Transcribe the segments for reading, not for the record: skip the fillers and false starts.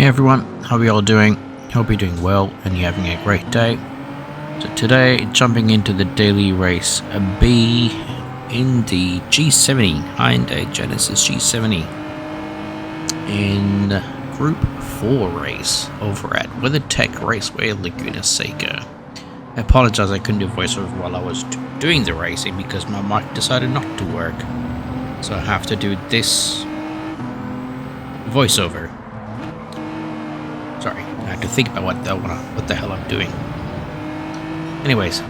Hey everyone, how are you all doing? Hope you're doing well and you're having a great day. So today, jumping into the daily race, a B in the G70, Hyundai Genesis G70 in Group 4 race over at Logitech Raceway Laguna Seca. I apologize I couldn't do voiceover while I was doing the racing because my mic decided not to work. So I have to do this voiceover. Sorry, I have to think about what the hell I'm doing. Anyways,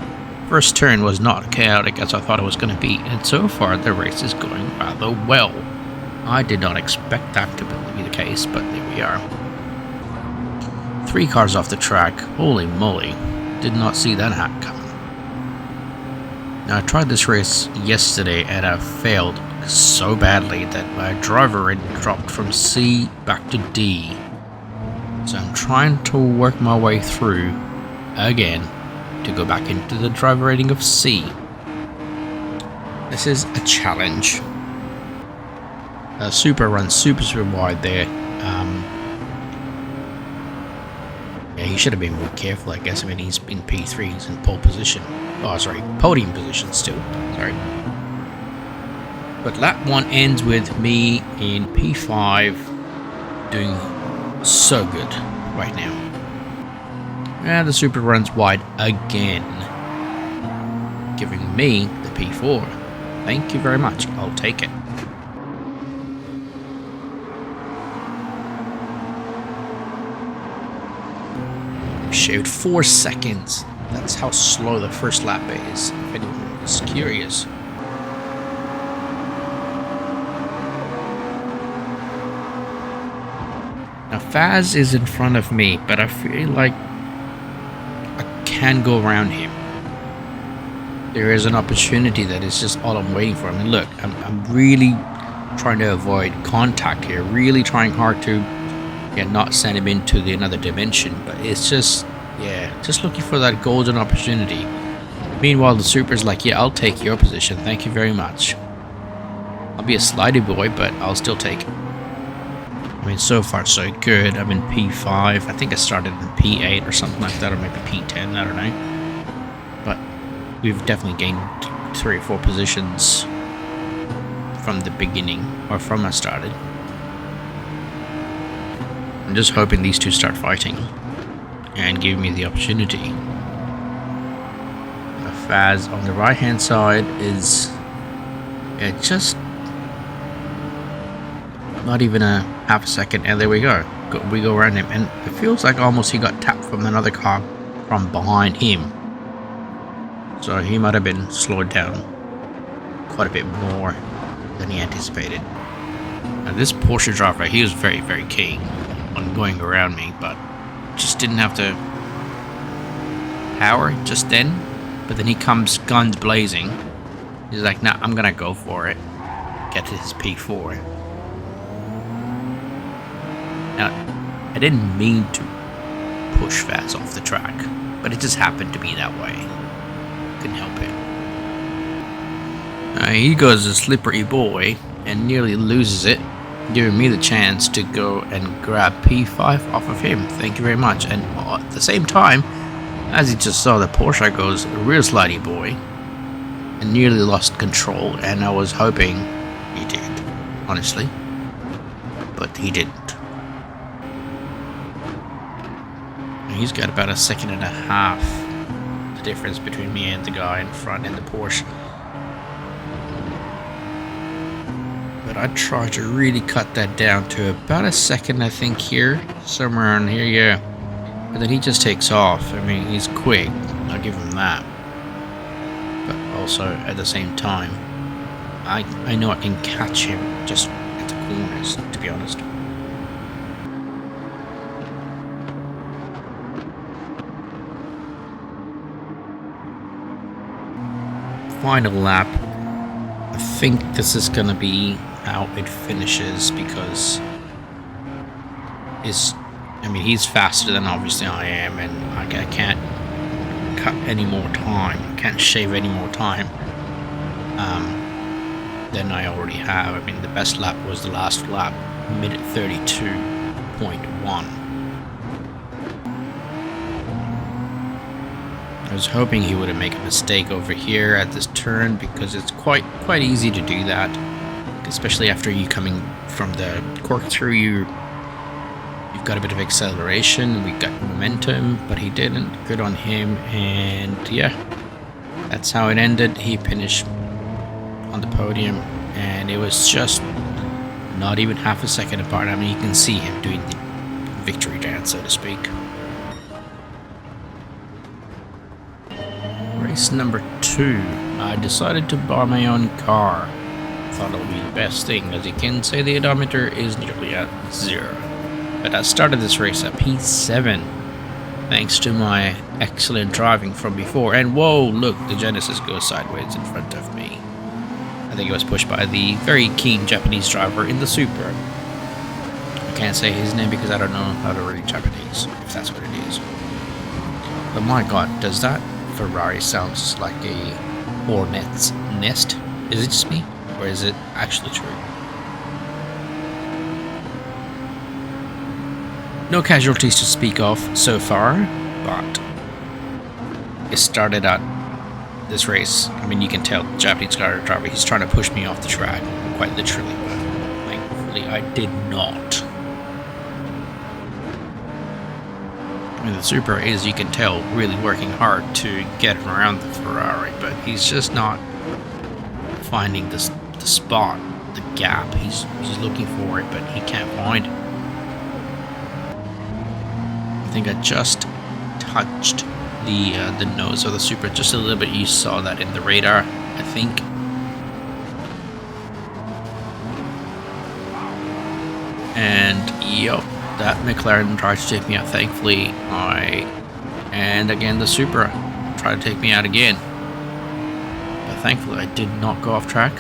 first turn was not chaotic as I thought it was going to be, and so far the race is going rather well. I did not expect that to be the case, but there we are. 3 cars off the track, holy moly, did not see that hat coming. Now I tried this race yesterday and I failed so badly that my driver rating dropped from C back to D. So I'm trying to work my way through again to go back into the driver rating of C. This is a challenge. Super runs super wide there. Yeah, he should have been more careful, I guess. I mean, he's in P3, he's in pole position. Oh, sorry, podium position still. Sorry. But lap 1 ends with me in P5 doing so good right now. And the super runs wide again, giving me the P4. Thank you very much, I'll take it. Shaved 4 seconds. That's how slow the first lap is, if anyone is curious. Now Faz is in front of me, but I feel like I can go around him. There is an opportunity that is just all I'm waiting for. I mean, look, I'm really trying to avoid contact here, really trying hard to not send him into the another dimension, but it's just, just looking for that golden opportunity. Meanwhile, the Super's like, yeah, I'll take your position, thank you very much. I'll be a slidey boy, but I'll still take it. I mean, so far so good. I'm in P5. I think I started in P8 or something like that, or maybe P10, I don't know. But we've definitely gained 3 or 4 positions from the beginning, or from I started. I'm just hoping these two start fighting and give me the opportunity. Faz on the right hand side is just not even a half a second, and there we go. We go around him, and it feels like almost he got tapped from another car from behind him. So he might have been slowed down quite a bit more than he anticipated. Now this Porsche driver, he was very keen on going around me, but just didn't have the power just then. But then he comes guns blazing. He's like, nah, I'm gonna go for it. Get to his P4. Now, I didn't mean to push Faz off the track, but it just happened to be that way. Couldn't help it. He goes a slippery boy and nearly loses it, giving me the chance to go and grab P5 off of him. Thank you very much. And at the same time, as he just saw, the Porsche goes a real slidey boy and nearly lost control, and I was hoping he did, honestly, but he didn't. And he's got about 1.5 seconds the difference between me and the guy in front in the Porsche. But I try to really cut that down to about 1 second, I think, here. Somewhere around here, yeah. But then he just takes off. I mean, he's quick. I'll give him that. But also, at the same time, I know I can catch him just at the corners, to be honest. Final lap. I think this is gonna be how it finishes, because he's faster than obviously I am, and I can't cut any more time, can't shave any more time than I already have. I mean, the best lap was the last lap, minute 32.1. I was hoping he wouldn't make a mistake over here at this turn, because it's quite easy to do that, especially after you coming from the corkscrew. You've got a bit of acceleration, we got momentum, but he didn't. Good on him. And yeah, that's how it ended. He finished on the podium, and it was just not even half a second apart. I mean, you can see him doing the victory dance, so to speak. Race number 2. I decided to buy my own car. Thought it would be the best thing. As you can see, the odometer is nearly at 0. But I started this race at P7, thanks to my excellent driving from before. And whoa, look, the Genesis goes sideways in front of me. I think it was pushed by the very keen Japanese driver in the Supra. I can't say his name because I don't know how to read Japanese, if that's what it is. But my god, does that Ferrari sounds like a hornet's nest? Is it just me, or is it actually true? No casualties to speak of so far, but it started out this race. I mean, you can tell the Japanese car driver, he's trying to push me off the track, quite literally, but thankfully I did not. I mean, the Supra is, you can tell, really working hard to get around the Ferrari, but he's just not finding the spot, the gap. He's looking for it, but he can't find it. I think I just touched the nose of the Supra just a little bit. You saw that in the radar, I think. And yep, that McLaren tried to take me out. Thankfully, and again the Supra tried to take me out again. But thankfully, I did not go off track,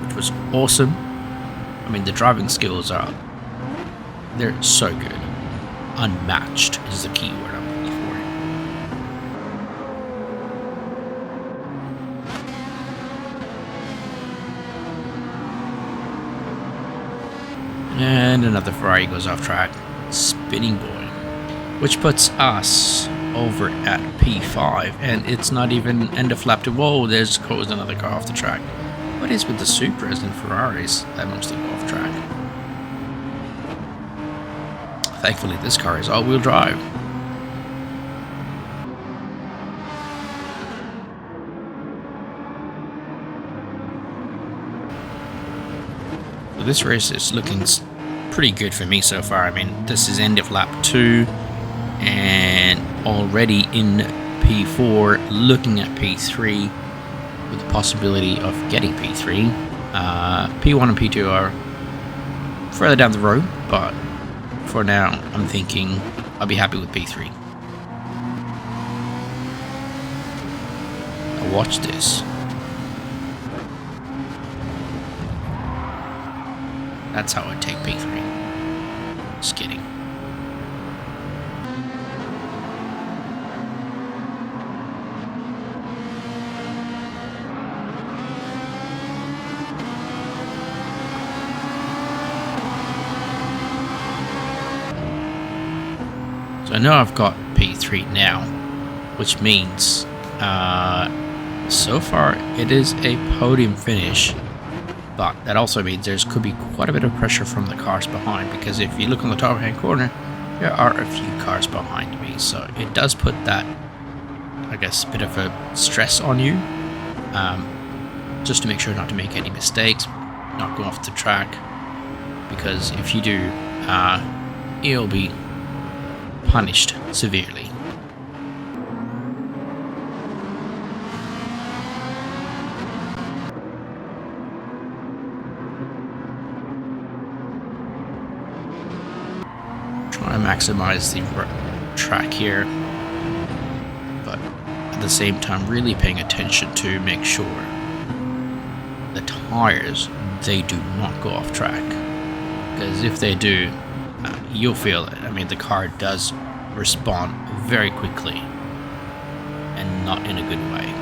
which was awesome. I mean, the driving skills they're so good. Unmatched is the key word I'm looking for. And another Ferrari goes off track. Spinning boy. Which puts us over at P5. And it's not even end of lap 2. Whoa, there's goes another car off the track. What is with the Supras and Ferraris that mostly go off track? Thankfully, this car is all-wheel drive. So this race is looking pretty good for me so far. I mean, this is end of lap 2, and already in P4, looking at P3, with the possibility of getting P3. P1 and P2 are further down the road, but for now, I'm thinking I'll be happy with P3. Now watch this. That's how I take P3. Just kidding. So I know I've got P3 now, which means so far it is a podium finish, but that also means there could be quite a bit of pressure from the cars behind, because if you look on the top hand corner, there are a few cars behind me, so it does put that, I guess, bit of a stress on you, just to make sure not to make any mistakes, not go off the track, because if you do, you'll be punished severely. Try to maximize the track here, but at the same time really paying attention to make sure the tires, they do not go off track, because if they do, you'll feel it. I mean, the car does respond very quickly and not in a good way.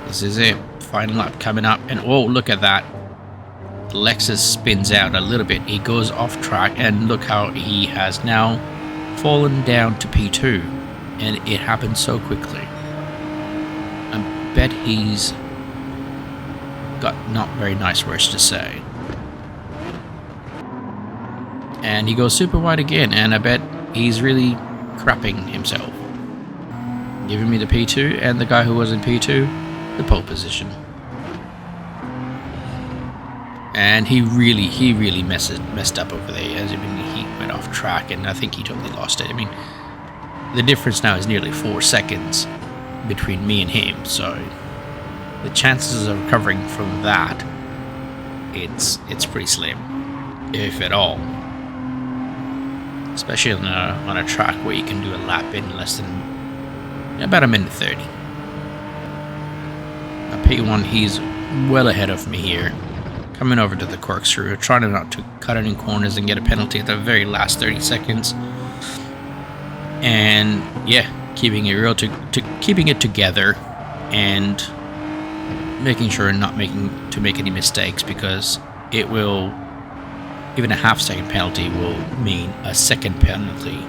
This is it. Final lap coming up, and oh, look at that. Lexus spins out a little bit. He goes off track, and look how he has now fallen down to P2. and it happened so quickly. I bet he's got not very nice words to say. And he goes super wide again, and I bet he's really crapping himself. Giving me the P2, and the guy who was in P2, the pole position. And he really messed up over there. As I mean, he went off track, and I think he totally lost it. I mean, the difference now is nearly 4 seconds between me and him, so the chances of recovering from that, it's pretty slim, if at all. Especially on a track where you can do a lap in less than about 1:30. At P1, he's well ahead of me here. Coming over to the corkscrew, trying not to cut any corners and get a penalty at the very last 30 seconds. And yeah, keeping it together and making sure not make any mistakes, because it will, even a half-second penalty will mean a second penalty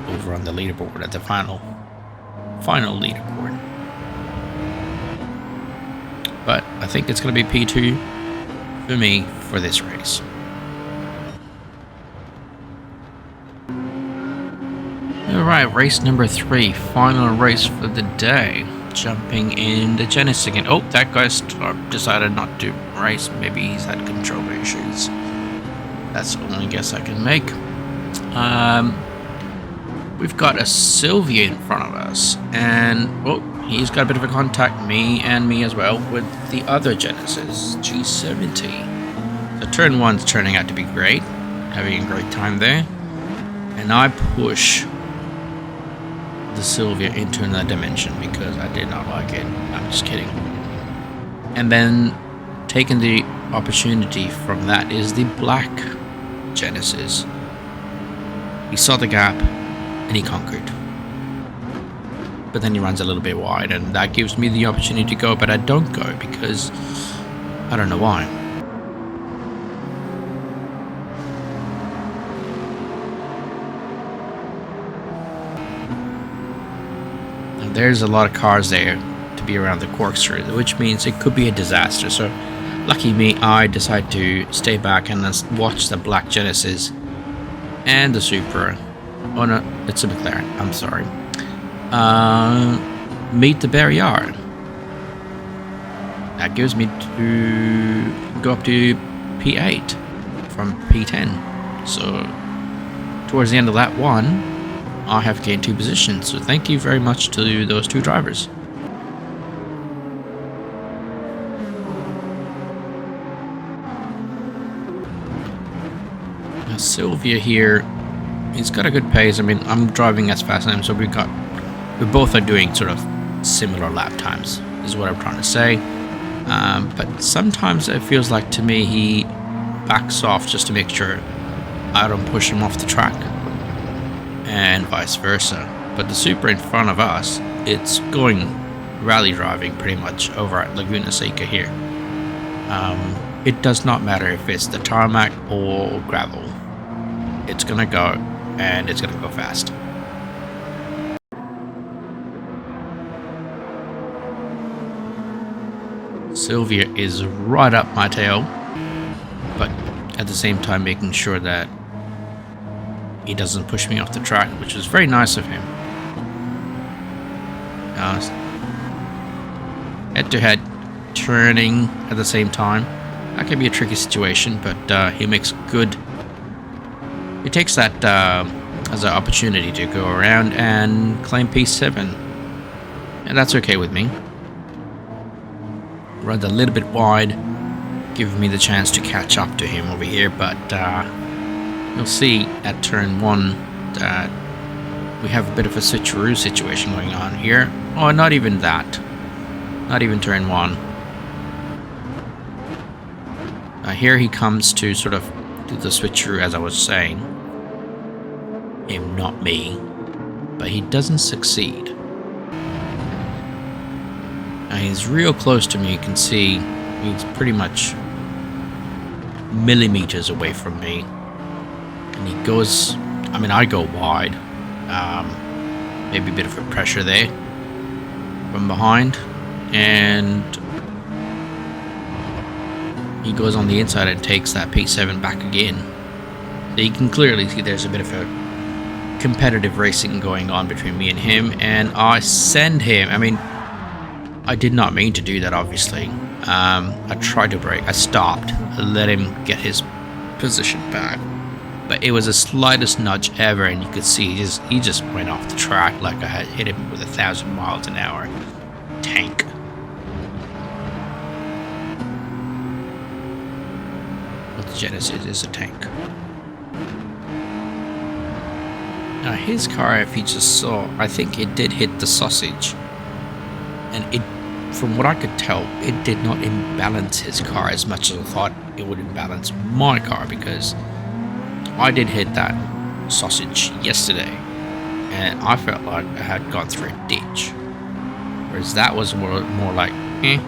over on the leaderboard at the final leaderboard. But I think it's going to be P2 for me for this race. Alright, race number 3, final race for the day. Jumping in the Genesis again. Oh, that guy decided not to race. Maybe he's had control issues. That's the only guess I can make. We've got a Sylvia in front of us, and oh, he's got a bit of a contact, me as well, with the other Genesis G70. So turn 1's turning out to be great, having a great time there, and I push the Sylvia into another dimension because I did not like it. I'm just kidding. And then taking the opportunity from that is the black Genesis. He saw the gap and he conquered. But then he runs a little bit wide, and that gives me the opportunity to go, but I don't go because I don't know why. And there's a lot of cars there to be around the corkscrew, which means it could be a disaster. So lucky me, I decide to stay back and watch the black Genesis and the Supra. Oh no, it's a McLaren, I'm sorry. Meet the barrier. That gives me to go up to P8 from P10. So towards the end of that one, I have gained 2 positions. So thank you very much to those 2 drivers. Now Sylvia here, he's got a good pace. I mean, I'm driving as fast as him, so we both are doing sort of similar lap times, is what I'm trying to say. But sometimes it feels like to me he backs off just to make sure I don't push him off the track, and vice versa. But the Supra in front of us, it's going rally driving pretty much over at Laguna Seca here. It does not matter if it's the tarmac or gravel. It's gonna go, and it's gonna go fast. Sylvia is right up my tail, but at the same time making sure that he doesn't push me off the track, which is very nice of him. Head-to-head turning at the same time. That can be a tricky situation, but he makes good. He takes that as an opportunity to go around and claim P7, and that's okay with me. Runs a little bit wide, giving me the chance to catch up to him over here, but you'll see at turn 1 that we have a bit of a switcheroo situation going on here. Oh, not even that. Not even turn 1. Here he comes to sort of do the switcheroo, as I was saying. Him, not me. But he doesn't succeed. He's real close to me. You can see he's pretty much millimeters away from me. And he goes, I mean, I go wide. Maybe a bit of a pressure there from behind, and he goes on the inside and takes that P7 back again. So you can clearly see there's a bit of a competitive racing going on between me and him, and I send him. I mean, I did not mean to do that, obviously. I tried to brake. I stopped. I let him get his position back. But it was the slightest nudge ever, and you could see he just went off the track like I had hit him with 1,000 miles an hour. Tank. But the Genesis is a tank. Now his car, if you just saw, I think it did hit the sausage. And it, from what I could tell, it did not imbalance his car as much as I thought it would imbalance my car, because I did hit that sausage yesterday, and I felt like I had gone through a ditch. Whereas that was more like, eh.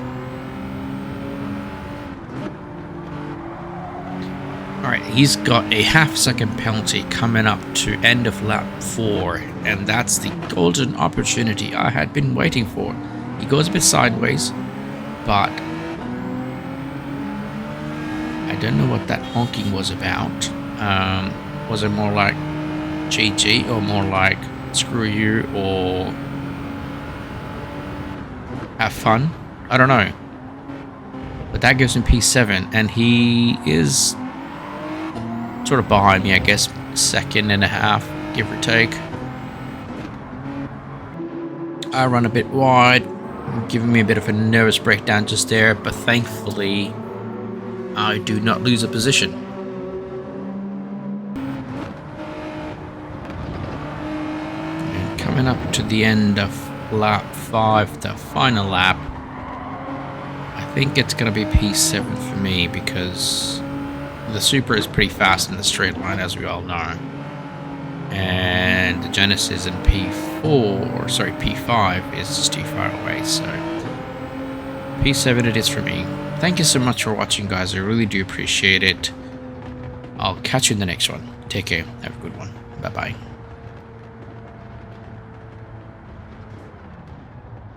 Alright, he's got a half-second penalty coming up to end of lap 4, and that's the golden opportunity I had been waiting for. He goes a bit sideways, but I don't know what that honking was about. Was it more like GG, or more like screw you, or have fun? I don't know. But that gives him P7, and he is sort of behind me, I guess, second and a half, give or take. I run a bit wide, giving me a bit of a nervous breakdown just there, but thankfully I do not lose a position. Coming up to the end of lap 5, the final lap, I think it's going to be P7 for me, because the Super is pretty fast in the straight line, as we all know, and the Genesis in P4, or sorry, P5 is just too far away, so P7 it is for me. Thank you so much for watching, guys. I really do appreciate it. I'll catch you in the next one. Take care. Have a good one. Bye-bye.